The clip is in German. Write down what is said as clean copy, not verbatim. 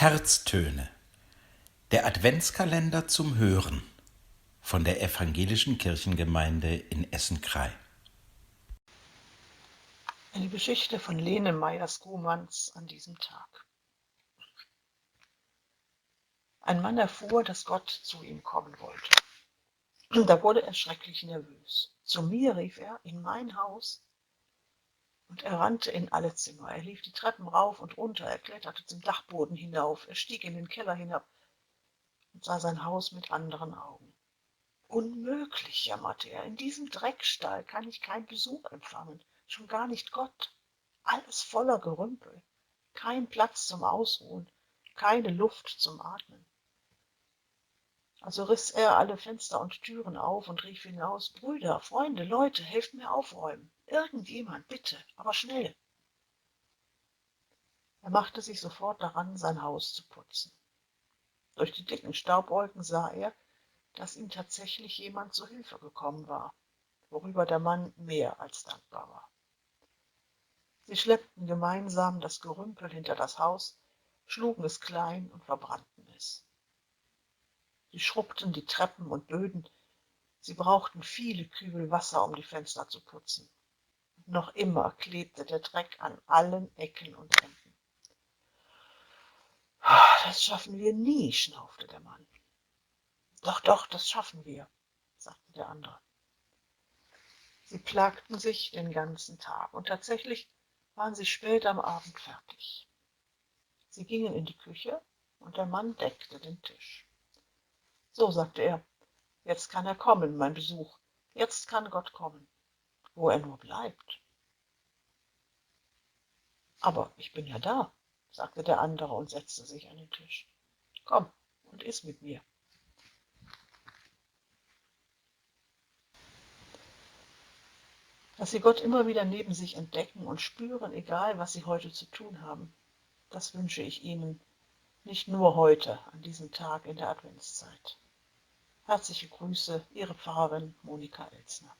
Herztöne. Der Adventskalender zum Hören von der Evangelischen Kirchengemeinde in Essen-Kraai. Eine Geschichte von Lene Meyers-Grumanz an diesem Tag. Ein Mann erfuhr, dass Gott zu ihm kommen wollte. Da wurde er schrecklich nervös. Zu mir, rief er, in mein Haus. Und er rannte in alle Zimmer. Er lief die Treppen rauf und runter, er kletterte zum Dachboden hinauf, er stieg in den Keller hinab und sah sein Haus mit anderen Augen. Unmöglich, jammerte er, in diesem Dreckstall kann ich keinen Besuch empfangen, schon gar nicht Gott. Alles voller Gerümpel, kein Platz zum Ausruhen, keine Luft zum Atmen. Also riss er alle Fenster und Türen auf und rief hinaus: Brüder, Freunde, Leute, helft mir aufräumen. Irgendjemand, bitte, aber schnell. Er machte sich sofort daran, sein Haus zu putzen. Durch die dicken Staubwolken sah er, dass ihm tatsächlich jemand zu Hilfe gekommen war, worüber der Mann mehr als dankbar war. Sie schleppten gemeinsam das Gerümpel hinter das Haus, schlugen es klein und verbrannten es. Sie schrubbten die Treppen und Böden, sie brauchten viele Kübel Wasser, um die Fenster zu putzen. Und noch immer klebte der Dreck an allen Ecken und Enden. Das schaffen wir nie, schnaufte der Mann. Doch, doch, das schaffen wir, sagte der andere. Sie plagten sich den ganzen Tag und tatsächlich waren sie spät am Abend fertig. Sie gingen in die Küche und der Mann deckte den Tisch. So, sagte er, jetzt kann er kommen, mein Besuch. Jetzt kann Gott kommen, wo er nur bleibt. Aber ich bin ja da, sagte der andere und setzte sich an den Tisch. Komm und iss mit mir. Dass Sie Gott immer wieder neben sich entdecken und spüren, egal was Sie heute zu tun haben, das wünsche ich Ihnen nicht nur heute, an diesem Tag in der Adventszeit. Herzliche Grüße, Ihre Pfarrerin Monika Elzner.